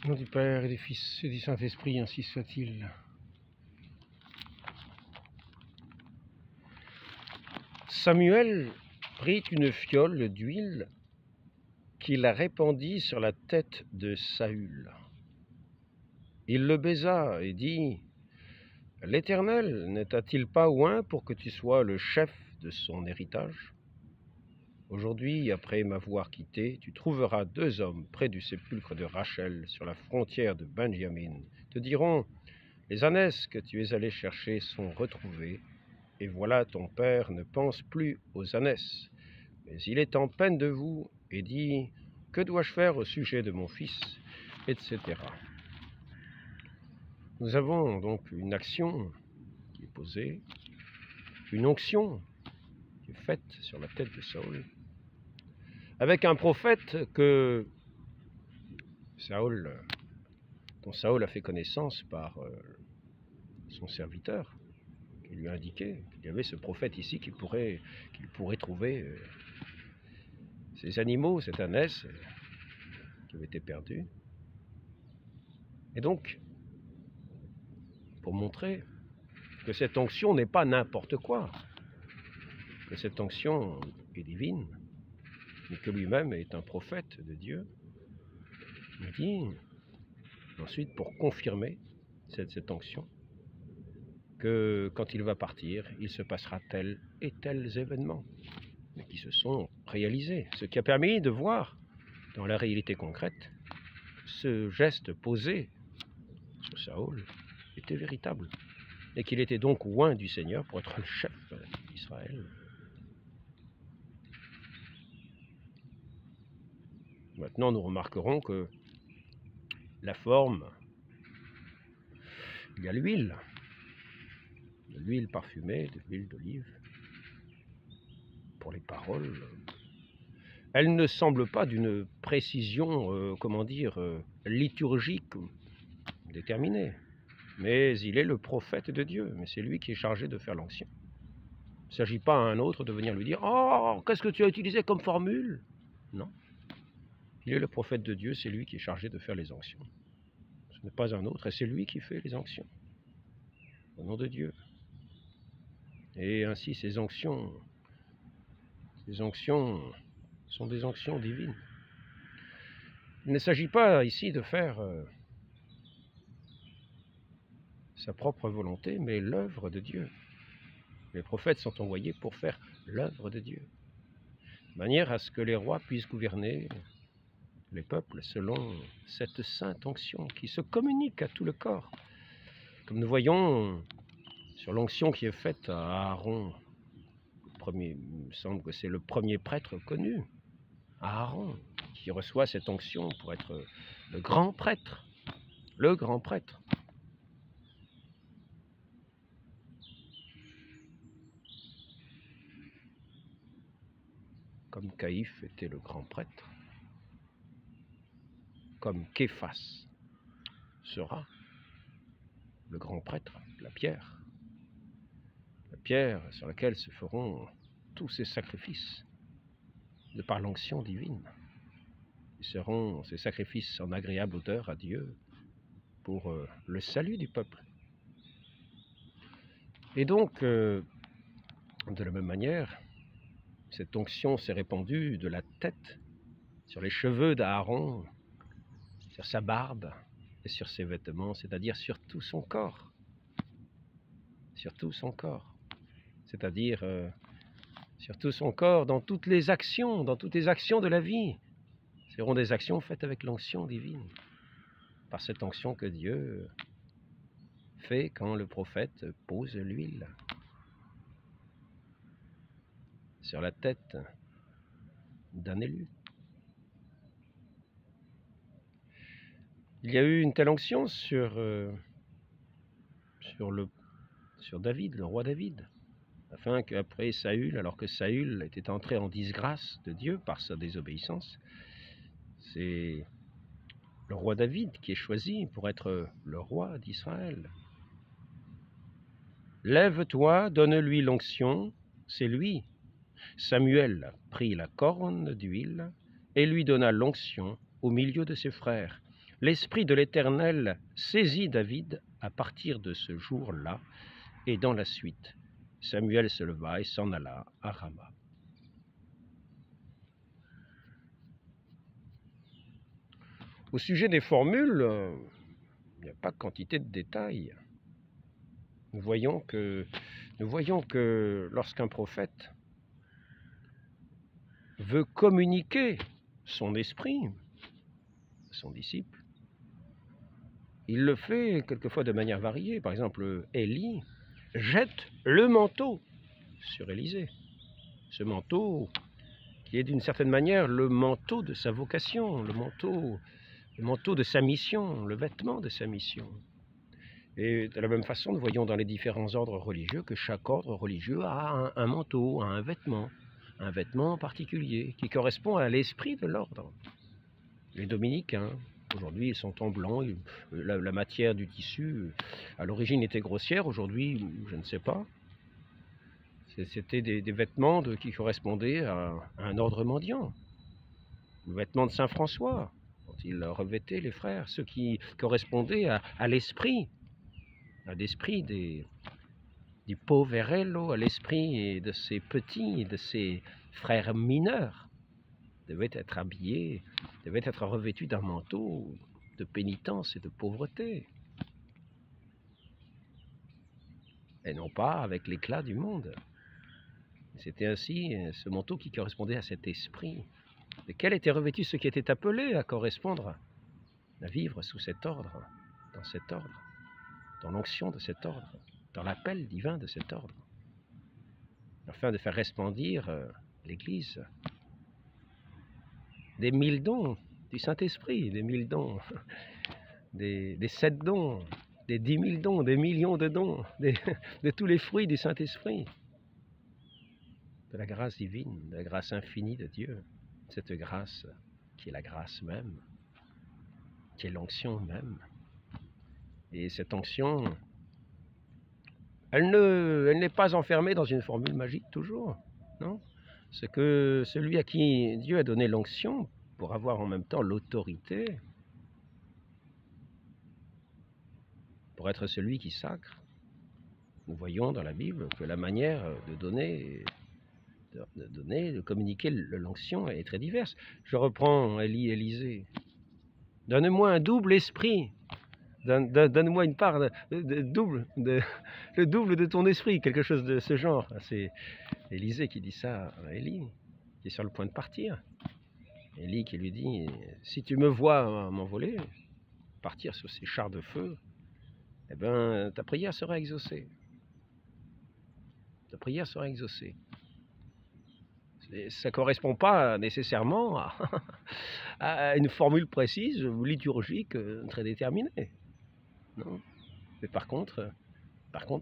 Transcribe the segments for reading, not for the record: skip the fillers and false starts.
Au nom du Père et du Fils et du Saint-Esprit, ainsi soit-il. Samuel prit une fiole d'huile qu'il répandit sur la tête de Saül. Il le baisa et dit : « L'Éternel ne t'a-t-il pas oint pour que tu sois le chef de son héritage ? Aujourd'hui, après m'avoir quitté, tu trouveras 2 hommes près du sépulcre de Rachel, sur la frontière de Benjamin. Te diront : les ânesses que tu es allé chercher sont retrouvées, et voilà ton père ne pense plus aux ânesses, mais il est en peine de vous, et dit : que dois-je faire au sujet de mon fils ? Etc. Nous avons donc une action qui est posée, une onction qui est faite sur la tête de Saül, avec un prophète dont Saül a fait connaissance par son serviteur, qui lui a indiqué qu'il y avait ce prophète ici qu'il pourrait trouver ces animaux, cette ânesse qui avait été perdue. Et donc, pour montrer que cette onction n'est pas n'importe quoi, que cette onction est divine, mais que lui-même est un prophète de Dieu, il dit ensuite, pour confirmer cette onction, que quand il va partir, il se passera tels et tels événements, mais qui se sont réalisés, ce qui a permis de voir dans la réalité concrète ce geste posé sur Saül était véritable, et qu'il était donc oint du Seigneur pour être le chef d'Israël. Maintenant, nous remarquerons que la forme, il y a l'huile, de l'huile parfumée, de l'huile d'olive, pour les paroles. Elle ne semble pas d'une précision, liturgique déterminée. Mais il est le prophète de Dieu, mais c'est lui qui est chargé de faire l'onction. Il ne s'agit pas à un autre de venir lui dire « Oh, qu'est-ce que tu as utilisé comme formule ?» Non. Il est le prophète de Dieu, c'est lui qui est chargé de faire les onctions. Ce n'est pas un autre, et c'est lui qui fait les onctions, au nom de Dieu. Et ainsi, ces onctions sont des onctions divines. Il ne s'agit pas ici de faire sa propre volonté, mais l'œuvre de Dieu. Les prophètes sont envoyés pour faire l'œuvre de Dieu, de manière à ce que les rois puissent gouverner les peuples selon cette sainte onction qui se communique à tout le corps. Comme nous voyons sur l'onction qui est faite à Aaron, il me semble que c'est le premier prêtre connu, Aaron, qui reçoit cette onction pour être le grand prêtre. Le grand prêtre. Comme Caïphe était le grand prêtre, comme Képhas sera le grand prêtre, la pierre sur laquelle se feront tous ces sacrifices de par l'onction divine. Ce seront ces sacrifices en agréable odeur à Dieu pour le salut du peuple. Et donc, de la même manière, cette onction s'est répandue de la tête sur les cheveux d'Aaron, sur sa barbe et sur ses vêtements, c'est-à-dire sur tout son corps. Sur tout son corps. C'est-à-dire sur tout son corps, dans toutes les actions de la vie. Ce seront des actions faites avec l'onction divine, par cette onction que Dieu fait quand le prophète pose l'huile sur la tête d'un élu. Il y a eu une telle onction sur David, le roi David, afin qu'après Saül, alors que Saül était entré en disgrâce de Dieu par sa désobéissance, c'est le roi David qui est choisi pour être le roi d'Israël. Lève-toi, donne-lui l'onction, c'est lui. Samuel prit la corne d'huile et lui donna l'onction au milieu de ses frères. l'Esprit de l'Éternel saisit David à partir de ce jour-là, et dans la suite, Samuel se leva et s'en alla à Rama. Au sujet des formules, il n'y a pas quantité de détails. Nous voyons que lorsqu'un prophète veut communiquer son esprit à son disciple, il le fait quelquefois de manière variée. Par exemple, Élie jette le manteau sur Élisée. Ce manteau qui est d'une certaine manière le manteau de sa vocation, le manteau de sa mission, le vêtement de sa mission. Et de la même façon, nous voyons dans les différents ordres religieux que chaque ordre religieux a un manteau, a un vêtement particulier qui correspond à l'esprit de l'ordre. Les dominicains, aujourd'hui, ils sont en blanc, la matière du tissu, à l'origine était grossière, aujourd'hui, je ne sais pas. C'était des vêtements qui correspondaient à un ordre mendiant. Le vêtement de Saint François, dont il revêtait les frères, ceux qui correspondaient à l'esprit, à l'esprit du poverello, à l'esprit de ses petits, de ses frères mineurs, devaient être habillés, devaient être revêtus d'un manteau de pénitence et de pauvreté, et non pas avec l'éclat du monde. C'était ainsi ce manteau qui correspondait à cet esprit, desquels étaient revêtus ceux qui étaient appelés à correspondre, à vivre sous cet ordre, dans l'onction de cet ordre, dans l'appel divin de cet ordre, afin de faire resplendir l'Église des 1000 dons du Saint-Esprit, des 1000 dons, des 7 dons, des 10 000 dons, des millions de dons, de tous les fruits du Saint-Esprit, de la grâce divine, de la grâce infinie de Dieu, cette grâce qui est la grâce même, qui est l'onction même. Et cette onction, elle n'est pas enfermée dans une formule magique toujours, non? C'est que celui à qui Dieu a donné l'onction, pour avoir en même temps l'autorité, pour être celui qui sacre, nous voyons dans la Bible que la manière de communiquer l'onction est très diverse. Je reprends Élisée. Donne-moi un double esprit. Donne-moi une part le double de ton esprit, quelque chose de ce genre. C'est Élisée qui dit ça à Élie, qui est sur le point de partir. Élie qui lui dit, si tu me vois m'envoler, partir sur ces chars de feu, eh bien, ta prière sera exaucée. Ta prière sera exaucée. Ça ne correspond pas nécessairement à une formule précise ou liturgique très déterminée. Non. Mais par contre,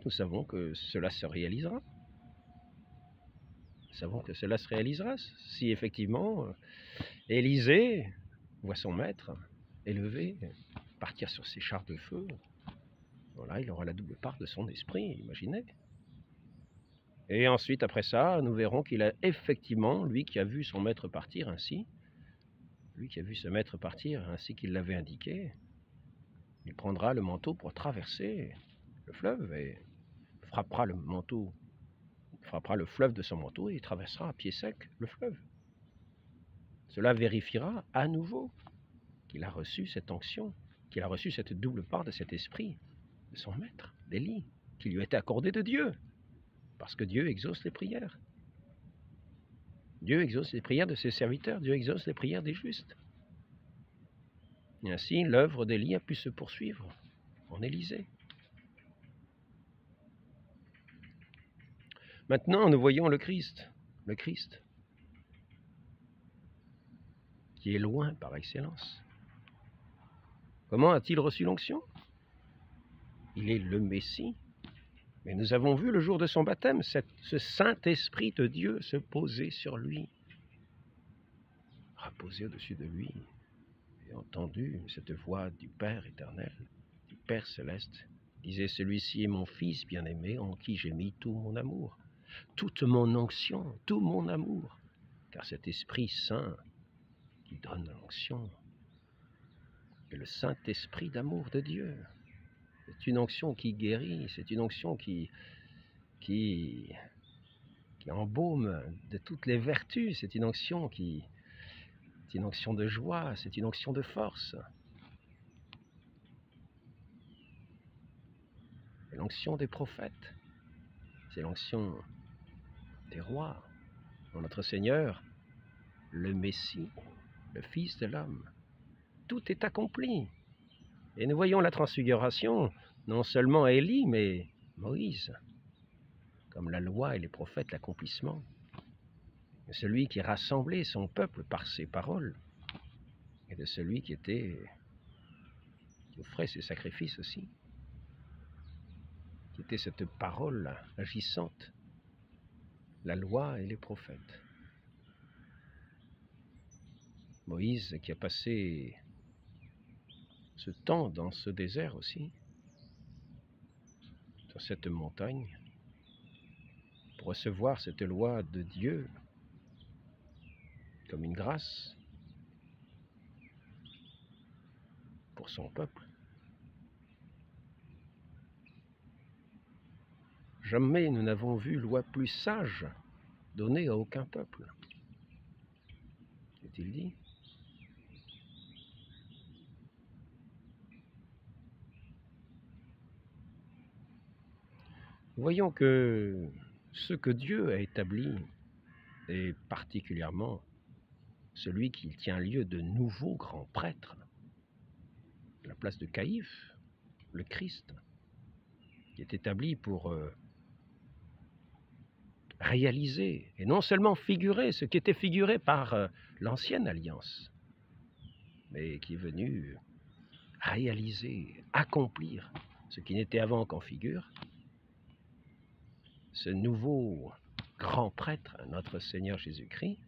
nous savons que cela se réalisera. Nous savons que cela se réalisera si effectivement Élisée voit son maître élevé, partir sur ses chars de feu. Voilà, il aura la double part de son esprit, imaginez. Et ensuite, après ça, nous verrons qu'il a effectivement, lui qui a vu son maître partir ainsi, qu'il l'avait indiqué, il prendra le manteau pour traverser le fleuve et frappera le fleuve de son manteau et traversera à pied sec le fleuve. Cela vérifiera à nouveau qu'il a reçu cette onction, qu'il a reçu cette double part de cet esprit de son maître, d'Élie, qui lui a été accordé de Dieu, parce que Dieu exauce les prières. Dieu exauce les prières de ses serviteurs, Dieu exauce les prières des justes. Et ainsi, l'œuvre d'Élie a pu se poursuivre en Élysée. Maintenant, nous voyons le Christ, qui est loin par excellence. Comment a-t-il reçu l'onction? Il est le Messie. Mais nous avons vu le jour de son baptême, ce Saint-Esprit de Dieu se poser sur lui, reposer au-dessus de lui, et entendu cette voix du Père éternel, du Père céleste, disait, celui-ci est mon Fils bien-aimé, en qui j'ai mis tout mon amour, toute mon onction, tout mon amour, car cet Esprit Saint qui donne l'onction et le Saint-Esprit d'amour de Dieu. C'est une onction qui guérit, c'est une onction qui embaume de toutes les vertus, c'est une onction de joie, c'est une onction de force. C'est l'onction des prophètes, c'est l'onction des rois, dans notre Seigneur, le Messie, le Fils de l'homme. Tout est accompli. Et nous voyons la transfiguration, non seulement Élie, mais Moïse, comme la loi et les prophètes, l'accomplissement. Celui qui rassemblait son peuple par ses paroles, et de celui qui offrait ses sacrifices aussi, qui était cette parole agissante, la loi et les prophètes. Moïse qui a passé ce temps dans ce désert aussi, dans cette montagne, pour recevoir cette loi de Dieu comme une grâce pour son peuple. Jamais nous n'avons vu loi plus sage donnée à aucun peuple. Est-il dit? Voyons que ce que Dieu a établi, et particulièrement celui qui tient lieu de nouveau grand prêtre, à la place de Caïphe, le Christ, qui est établi pour réaliser, et non seulement figurer, ce qui était figuré par l'ancienne alliance, mais qui est venu réaliser, accomplir ce qui n'était avant qu'en figure. Ce nouveau grand prêtre, notre Seigneur Jésus-Christ,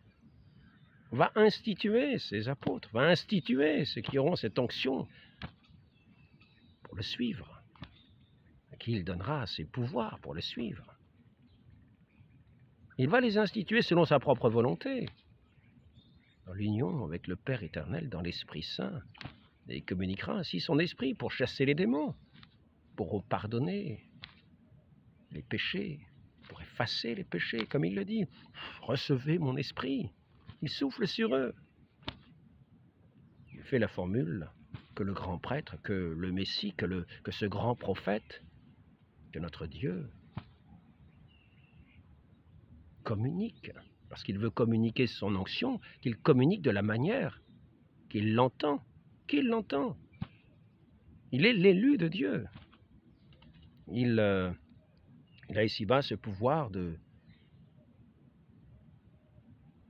va instituer ses apôtres, va instituer ceux qui auront cette onction pour le suivre, à qui il donnera ses pouvoirs pour le suivre. Il va les instituer selon sa propre volonté, dans l'union avec le Père éternel, dans l'Esprit Saint, et il communiquera ainsi son esprit pour chasser les démons, pour pardonner les péchés, pour effacer les péchés, comme il le dit. Recevez mon esprit, il souffle sur eux. Il fait la formule que le grand prêtre, que le Messie, que ce grand prophète, que notre Dieu communique, parce qu'il veut communiquer son onction, qu'il communique de la manière qu'il l'entend, Il est l'élu de Dieu. Il a ici-bas ce pouvoir de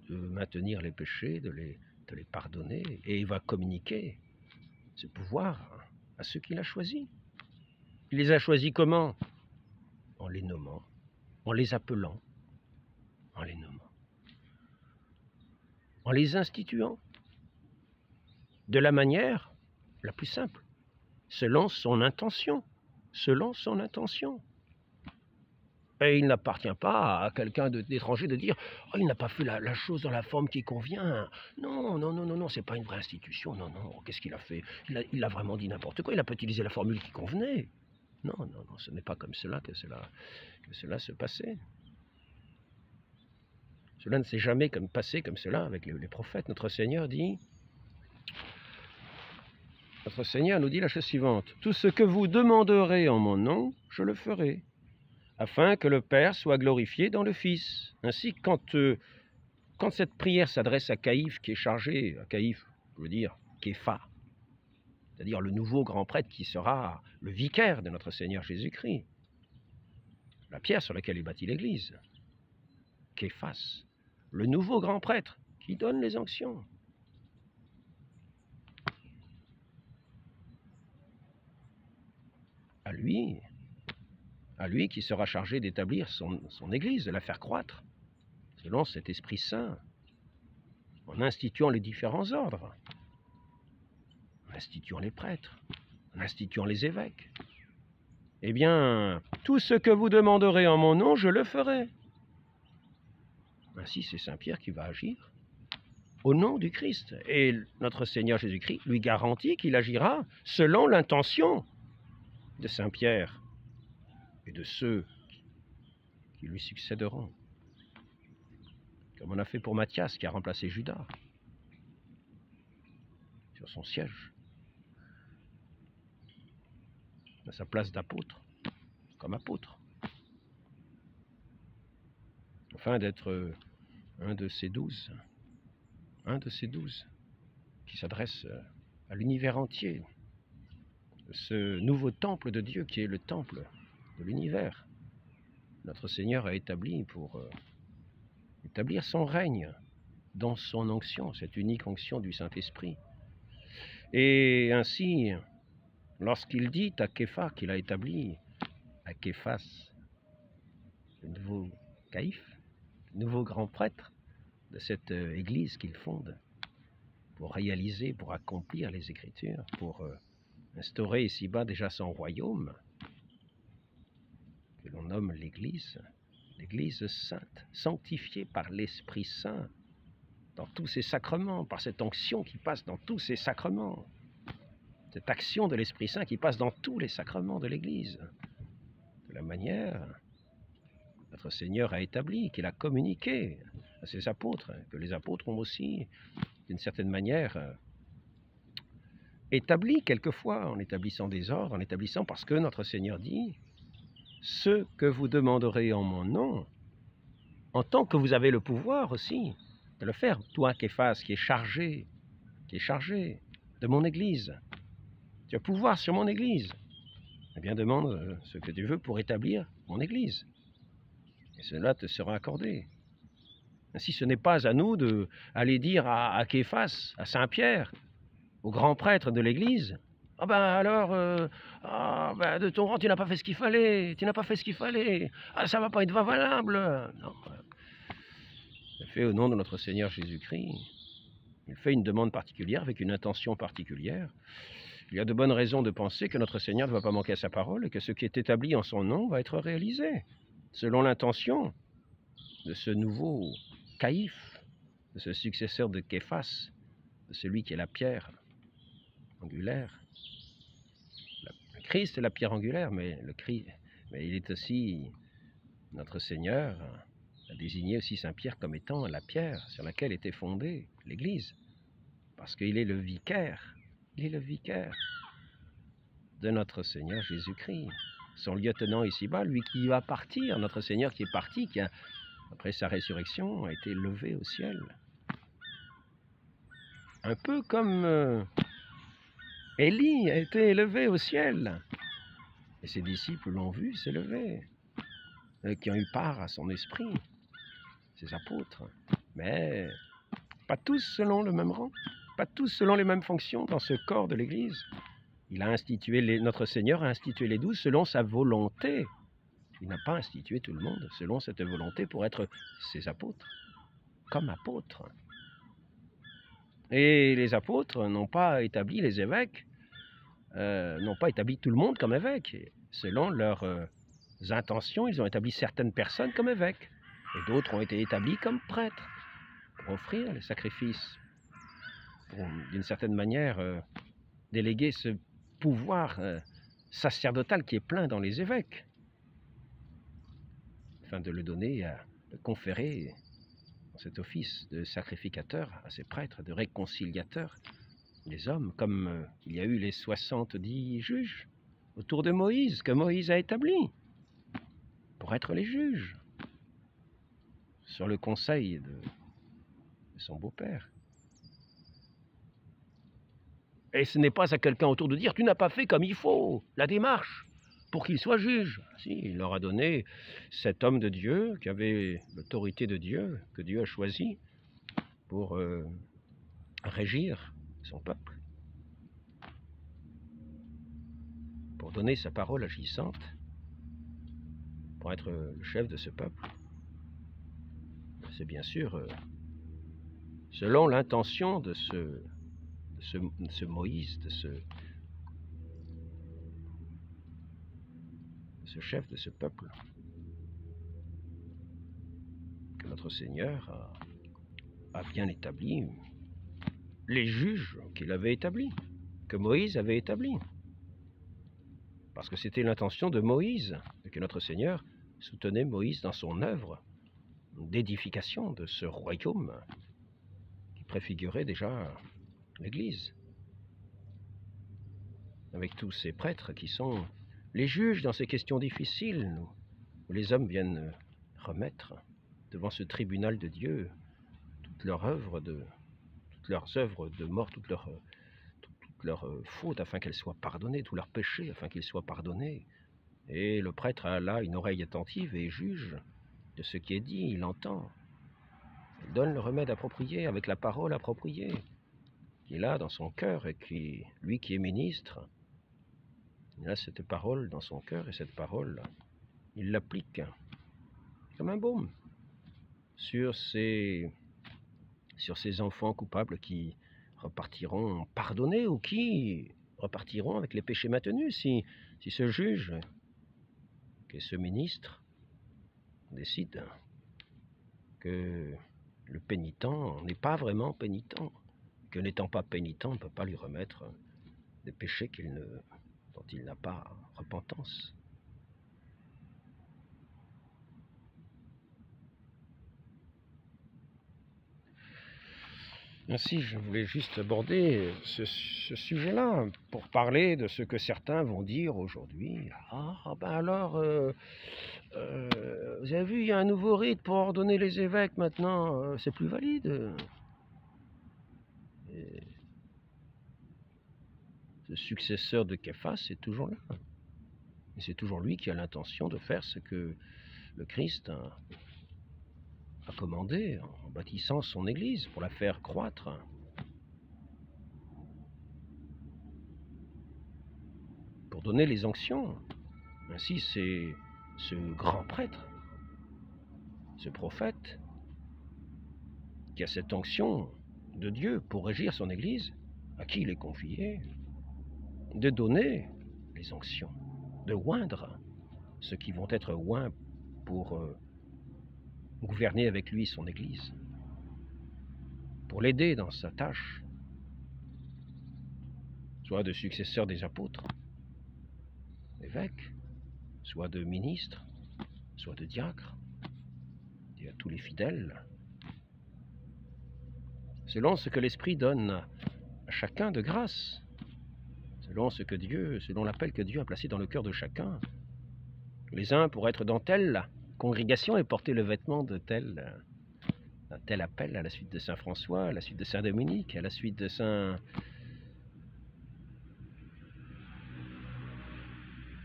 maintenir les péchés, de les pardonner, et il va communiquer ce pouvoir à ceux qu'il a choisis. Il les a choisis comment? En les nommant, en les appelant, en les nommant, en les instituant, de la manière la plus simple, selon son intention, Et il n'appartient pas à quelqu'un d'étranger de dire « Oh, il n'a pas fait la chose dans la forme qui convient. » Non, c'est pas une vraie institution. Non, qu'est-ce qu'il a fait? Il a vraiment dit n'importe quoi. Il n'a pas utilisé la formule qui convenait. Non, ce n'est pas comme cela que cela se passait. Cela ne s'est jamais passé comme cela avec les prophètes. Notre Seigneur nous dit la chose suivante. « Tout ce que vous demanderez en mon nom, je le ferai, afin que le Père soit glorifié dans le Fils. » Ainsi, quand cette prière s'adresse à Caïphe, qui est chargé, Képha, c'est-à-dire le nouveau grand prêtre qui sera le vicaire de notre Seigneur Jésus-Christ, la pierre sur laquelle est bâtie l'Église, Képhas, le nouveau grand prêtre qui donne les onctions. À lui qui sera chargé d'établir son Église, de la faire croître, selon cet Esprit Saint, en instituant les différents ordres, en instituant les prêtres, en instituant les évêques. Eh bien, tout ce que vous demanderez en mon nom, je le ferai. Ainsi, c'est Saint Pierre qui va agir au nom du Christ. Et notre Seigneur Jésus-Christ lui garantit qu'il agira selon l'intention de Saint Pierre et de ceux qui lui succéderont. Comme on a fait pour Matthias qui a remplacé Judas sur son siège, à sa place d'apôtre, comme apôtre, afin d'être un de ces 12 qui s'adresse à l'univers entier, ce nouveau temple de Dieu qui est le temple de l'univers. Notre Seigneur a établi pour établir son règne dans son onction, cette unique onction du Saint-Esprit. Et ainsi, lorsqu'il dit à Képha qu'il a établi à Képhas, le nouveau caïphe, le nouveau grand prêtre de cette église qu'il fonde, pour réaliser, pour accomplir les Écritures, pour instaurer ici-bas déjà son royaume, que l'on nomme l'Église, l'Église sainte, sanctifiée par l'Esprit Saint, dans tous ses sacrements, par cette onction qui passe dans tous ses sacrements, cette action de l'Esprit Saint qui passe dans tous les sacrements de l'Église. De la manière, notre Seigneur a établi, qu'il a communiqué à ses apôtres, que les apôtres ont aussi, d'une certaine manière, établi quelquefois, en établissant des ordres, en établissant parce que notre Seigneur dit « Ce que vous demanderez en mon nom, en tant que vous avez le pouvoir aussi de le faire, toi Képhas qui est chargé de mon Église, tu as pouvoir sur mon Église, eh bien demande ce que tu veux pour établir mon Église, et cela te sera accordé. » Ainsi, ce n'est pas à nous d'aller dire à Képhas, à Saint-Pierre, au grand prêtre de l'Église, « Ah ben alors, de ton rang, tu n'as pas fait ce qu'il fallait, ah ça va pas être valable. » Non, il fait au nom de notre Seigneur Jésus-Christ. Il fait une demande particulière, avec une intention particulière. Il y a de bonnes raisons de penser que notre Seigneur ne va pas manquer à sa parole et que ce qui est établi en son nom va être réalisé, selon l'intention de ce nouveau caïphe, de ce successeur de Képhas, de celui qui est la pierre angulaire. Le Christ est la pierre angulaire, mais il est aussi, notre Seigneur a désigné aussi Saint Pierre comme étant la pierre sur laquelle était fondée l'Église, parce qu'il est le vicaire, de notre Seigneur Jésus-Christ, son lieutenant ici-bas, lui qui va partir, notre Seigneur qui est parti, qui a, après sa résurrection, a été levé au ciel. Un peu comme Élie a été élevé au ciel, et ses disciples l'ont vu s'élever, qui ont eu part à son esprit, ses apôtres, mais pas tous selon le même rang, pas tous selon les mêmes fonctions dans ce corps de l'Église. Notre Seigneur a institué les 12 selon sa volonté. Il n'a pas institué tout le monde selon cette volonté pour être ses apôtres, comme apôtres. Et les apôtres n'ont pas établi les évêques, n'ont pas établi tout le monde comme évêques. Selon leurs intentions, ils ont établi certaines personnes comme évêques, et d'autres ont été établis comme prêtres, pour offrir les sacrifices, pour, d'une certaine manière, déléguer ce pouvoir sacerdotal qui est plein dans les évêques, afin de le donner, de conférer cet office de sacrificateur à ces prêtres, de réconciliateur des hommes, comme il y a eu les 70 juges autour de Moïse, que Moïse a établis pour être les juges, sur le conseil de son beau-père. Et ce n'est pas à quelqu'un autour de dire « tu n'as pas fait comme il faut la démarche pour qu'il soit juge ». Si, il leur a donné cet homme de Dieu qui avait l'autorité de Dieu, que Dieu a choisi pour régir son peuple, pour donner sa parole agissante, pour être le chef de ce peuple. C'est bien sûr selon l'intention de ce Moïse, de ce chef de ce peuple, que notre Seigneur a bien établi les juges qu'il avait établis, que Moïse avait établis. Parce que c'était l'intention de Moïse, que notre Seigneur soutenait Moïse dans son œuvre d'édification de ce royaume qui préfigurait déjà l'Église. Avec tous ces prêtres qui sont les juges dans ces questions difficiles, où les hommes viennent remettre devant ce tribunal de Dieu toutes leurs œuvres de mort, toutes leurs fautes afin qu'elles soient pardonnées, tous leurs péchés afin qu'ils soient pardonnés. Et le prêtre a là une oreille attentive et juge de ce qui est dit, il entend. Il donne le remède approprié avec la parole appropriée qu'il a dans son cœur et qui, lui qui est ministre, il a cette parole dans son cœur et cette parole, il l'applique comme un baume sur ces enfants coupables qui repartiront pardonnés ou qui repartiront avec les péchés maintenus si ce juge, que ce ministre, décide que le pénitent n'est pas vraiment pénitent, que n'étant pas pénitent, on ne peut pas lui remettre des péchés dont il n'a pas repentance. Ainsi, je voulais juste aborder ce sujet-là pour parler de ce que certains vont dire aujourd'hui. Ah, ben alors, vous avez vu, il y a un nouveau rite pour ordonner les évêques maintenant, c'est plus valide. Et ce successeur de Képhas est toujours là. Et c'est toujours lui qui a l'intention de faire ce que le Christ a commandé en bâtissant son Église pour la faire croître. Pour donner les onctions. Ainsi, c'est ce grand prêtre, ce prophète, qui a cette onction de Dieu pour régir son Église, à qui il est confié de donner les onctions, de oindre ceux qui vont être oints pour gouverner avec lui son Église, pour l'aider dans sa tâche, soit de successeur des apôtres, évêques, soit de ministres, soit de diacres, et à tous les fidèles, selon ce que l'Esprit donne à chacun de grâce, selon l'appel que Dieu a placé dans le cœur de chacun. Les uns pour être dans telle congrégation et porter le vêtement de tel appel à la suite de Saint François, à la suite de Saint Dominique, à la suite de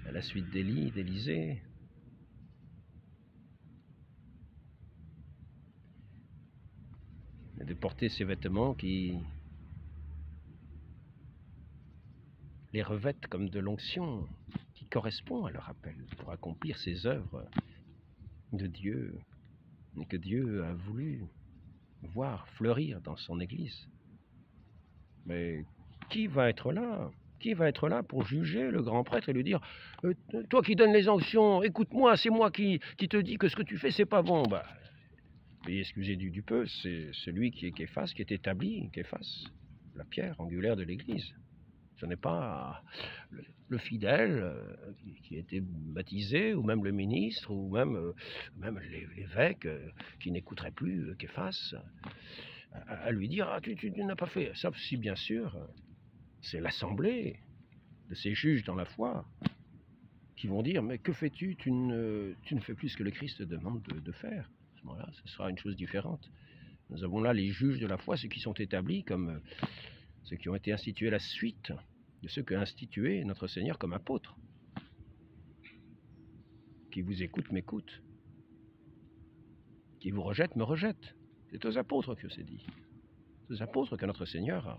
à la suite d'Élie, d'Élisée. Et de porter ces vêtements qui les revêtent comme de l'onction qui correspond à leur appel pour accomplir ces œuvres de Dieu et que Dieu a voulu voir fleurir dans son Église. Mais qui va être là? Qui va être là pour juger le grand prêtre et lui dire toi qui donnes les onctions, écoute-moi, c'est moi qui te dis que ce que tu fais, c'est pas bon. Bah, veuillez excuser du peu, c'est celui qui est Képhas, qui est établi, Képhas, la pierre angulaire de l'Église. Ce n'est pas le fidèle qui a été baptisé, ou même le ministre, ou même l'évêque qui n'écouterait plus Képhas, à lui dire « Ah, tu n'as pas fait ça ». Si, bien sûr, c'est l'assemblée de ces juges dans la foi qui vont dire « Mais que fais-tu? Tu ne fais plus ce que le Christ te demande de faire ». À ce moment-là, ce sera une chose différente. Nous avons là les juges de la foi, ceux qui sont établis comme ceux qui ont été institués à la suite de ceux qu'a institué notre Seigneur comme apôtres. Qui vous écoute, m'écoute. Qui vous rejette, me rejette. C'est aux apôtres que c'est dit. C'est aux apôtres que notre Seigneur a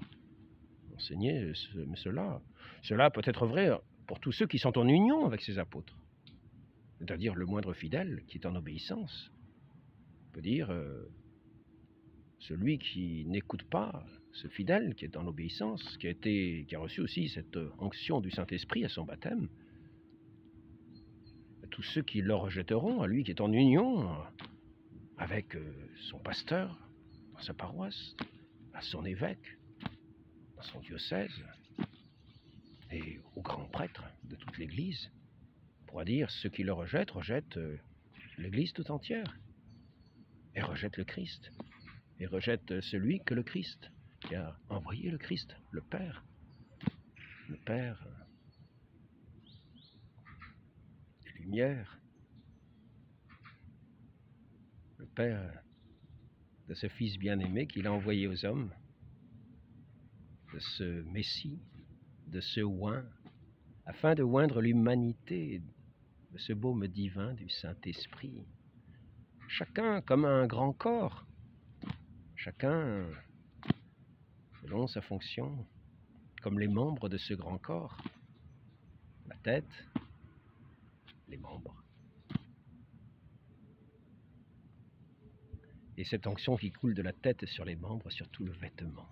enseigné cela. Cela peut être vrai pour tous ceux qui sont en union avec ces apôtres. C'est-à-dire le moindre fidèle qui est en obéissance. On peut dire celui qui n'écoute pas, ce fidèle qui est en obéissance, qui a reçu aussi cette onction du Saint-Esprit à son baptême, tous ceux qui le rejetteront, à lui qui est en union avec son pasteur, dans sa paroisse, à son évêque, dans son diocèse, et au grand prêtre de toute l'Église, pour dire ceux qui le rejettent, rejettent l'Église tout entière, et rejettent le Christ, et rejettent celui que le Christ qui a envoyé le Christ, le Père des Lumières, le Père de ce Fils bien-aimé qu'il a envoyé aux hommes, de ce Messie, de ce oint, afin de oindre l'humanité de ce baume divin du Saint-Esprit. Chacun comme un grand corps, chacun selon sa fonction, comme les membres de ce grand corps, la tête, les membres. Et cette onction qui coule de la tête sur les membres, sur tout le vêtement.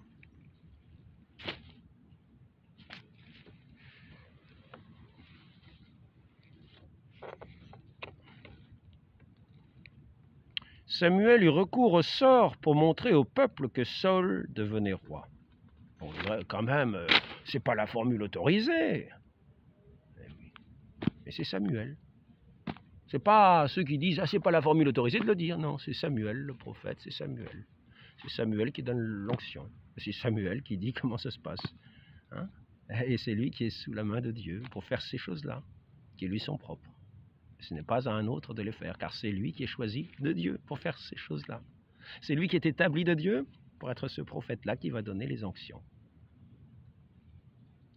Samuel eut recours au sort pour montrer au peuple que Saül devenait roi. On dirait quand même, c'est pas la formule autorisée. Mais c'est Samuel. C'est pas ceux qui disent, ah, c'est pas la formule autorisée de le dire. Non, c'est Samuel, le prophète, c'est Samuel. C'est Samuel qui donne l'onction. C'est Samuel qui dit comment ça se passe. Hein? Et c'est lui qui est sous la main de Dieu pour faire ces choses-là, qui lui sont propres. Ce n'est pas à un autre de les faire, car c'est lui qui est choisi de Dieu pour faire ces choses-là. C'est lui qui est établi de Dieu pour être ce prophète-là qui va donner les onctions.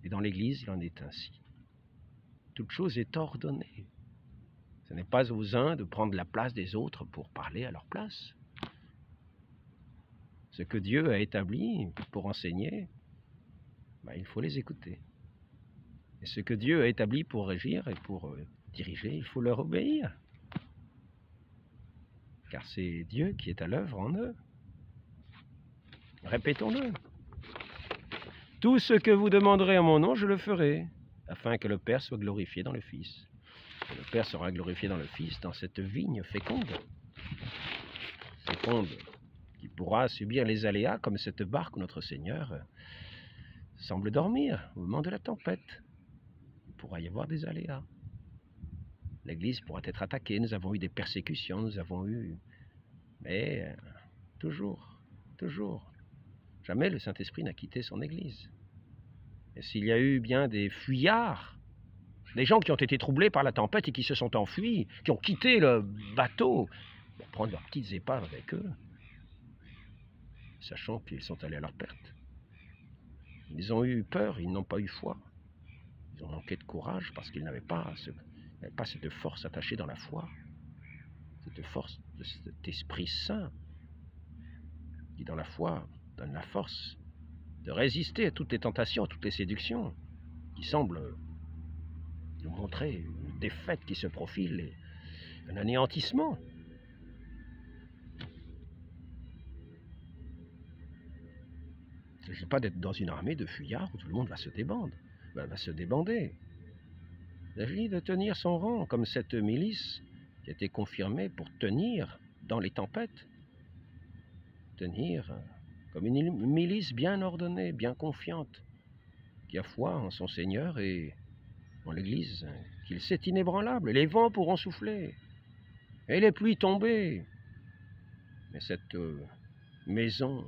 Et dans l'Église, il en est ainsi. Toute chose est ordonnée. Ce n'est pas aux uns de prendre la place des autres pour parler à leur place. Ce que Dieu a établi pour enseigner, il faut les écouter. Et ce que Dieu a établi pour régir et pour diriger, il faut leur obéir. Car c'est Dieu qui est à l'œuvre en eux. Répétons-le. Tout ce que vous demanderez en mon nom, je le ferai, afin que le Père soit glorifié dans le Fils. Et le Père sera glorifié dans le Fils, dans cette vigne féconde, qui pourra subir les aléas comme cette barque où notre Seigneur semble dormir au moment de la tempête. Il pourra y avoir des aléas. L'Église pourra être attaquée, nous avons eu des persécutions, mais toujours, jamais le Saint-Esprit n'a quitté son Église. Et s'il y a eu bien des fuyards, des gens qui ont été troublés par la tempête et qui se sont enfuis, qui ont quitté le bateau pour prendre leurs petites épaves avec eux, sachant qu'ils sont allés à leur perte. Ils ont eu peur, ils n'ont pas eu foi. Ils ont manqué de courage parce qu'ils n'avaient pas cette force attachée dans la foi, cette force de cet Esprit Saint qui, dans la foi, donne la force de résister à toutes les tentations, à toutes les séductions qui semblent nous montrer une défaite qui se profile et un anéantissement. Il ne s'agit pas d'être dans une armée de fuyards où tout le monde va se débander. Il s'agit de tenir son rang, comme cette milice qui a été confirmée pour tenir dans les tempêtes. Tenir comme une milice bien ordonnée, bien confiante, qui a foi en son Seigneur et en l'Église, qu'il sait inébranlable. Les vents pourront souffler, et les pluies tomber. Mais cette maison,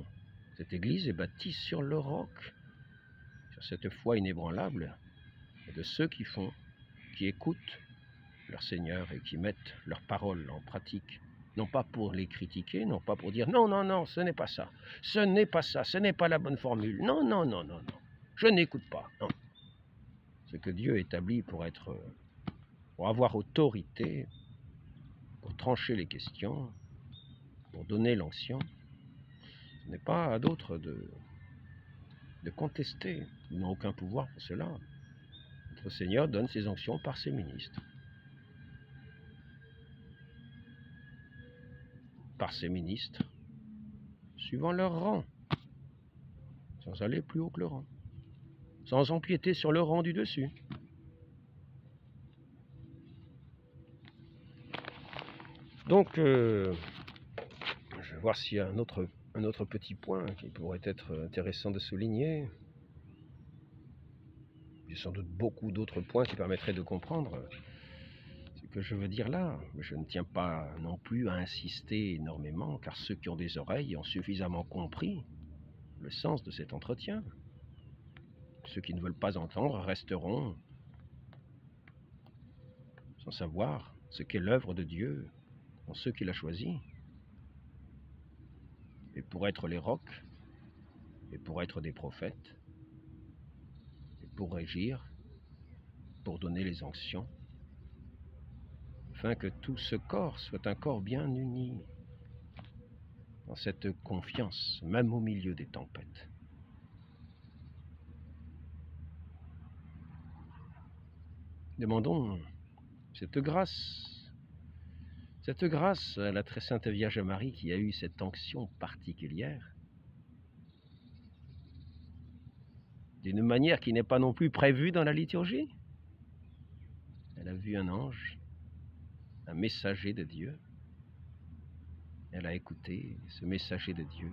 cette Église est bâtie sur le roc, sur cette foi inébranlable de ceux qui écoutent leur Seigneur et qui mettent leurs paroles en pratique. Non pas pour les critiquer, non pas pour dire non, non, non, ce n'est pas ça, ce n'est pas ça, ce n'est pas la bonne formule, non, non, non, non, non, je n'écoute pas, non. Ce que Dieu établit pour avoir autorité, pour trancher les questions, pour donner l'onction, ce n'est pas à d'autres de contester, ils n'ont aucun pouvoir pour cela. Notre Seigneur donne ses onctions par ses ministres. Par ses ministres, suivant leur rang, sans aller plus haut que le rang, sans empiéter sur le rang du dessus. Donc, je vais voir s'il y a un autre Un autre petit point qui pourrait être intéressant de souligner, il y a sans doute beaucoup d'autres points qui permettraient de comprendre ce que je veux dire là. Mais je ne tiens pas non plus à insister énormément, car ceux qui ont des oreilles ont suffisamment compris le sens de cet entretien. Ceux qui ne veulent pas entendre resteront sans savoir ce qu'est l'œuvre de Dieu en ceux qu'il a choisis. Et pour être les rocs, et pour être des prophètes, et pour régir, pour donner les onctions, afin que tout ce corps soit un corps bien uni, dans cette confiance, même au milieu des tempêtes. Demandons cette grâce à la très sainte Vierge Marie qui a eu cette onction particulière, d'une manière qui n'est pas non plus prévue dans la liturgie. Elle a vu un ange, un messager de Dieu. Elle a écouté ce messager de Dieu.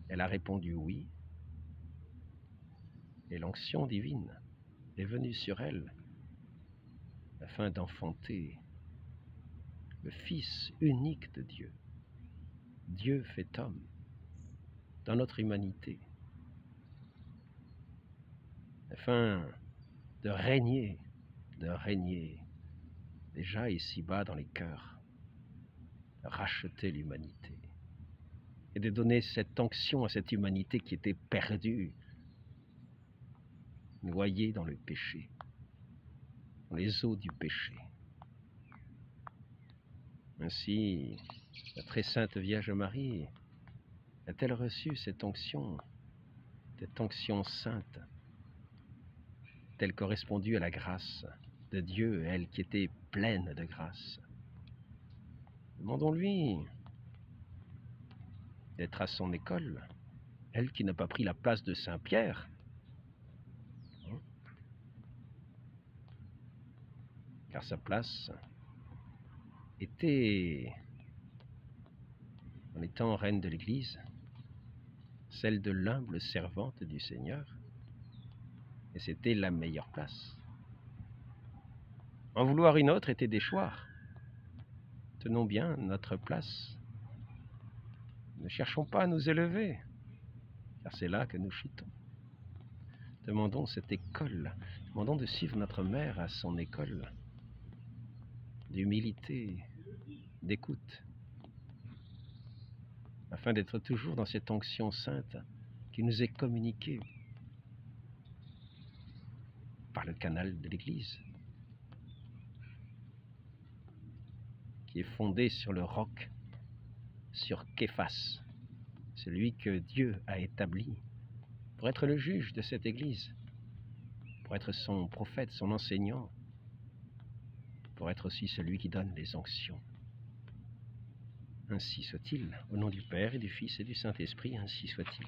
Elle a répondu oui. Et l'onction divine est venue sur elle afin d'enfanter le Fils unique de Dieu. Dieu fait homme dans notre humanité, afin de régner déjà ici-bas dans les cœurs, de racheter l'humanité et de donner cette onction à cette humanité qui était perdue, noyée dans le péché, dans les eaux du péché. Ainsi, la très sainte Vierge Marie a-t-elle reçu cette onction sainte, telle correspondue à la grâce de Dieu, elle qui était pleine de grâce. Demandons-lui d'être à son école, elle qui n'a pas pris la place de Saint Pierre, car sa place était, en étant reine de l'Église, celle de l'humble servante du Seigneur, et c'était la meilleure place. En vouloir une autre était déchoir. Tenons bien notre place. Ne cherchons pas à nous élever, car c'est là que nous chutons. Demandons cette école, demandons de suivre notre mère à son école d'humilité, d'écoute, afin d'être toujours dans cette onction sainte qui nous est communiquée par le canal de l'Église, qui est fondée sur le roc, sur Képhas, celui que Dieu a établi pour être le juge de cette Église, pour être son prophète, son enseignant, pour être aussi celui qui donne les onctions. Ainsi soit-il, au nom du Père et du Fils et du Saint-Esprit, ainsi soit-il.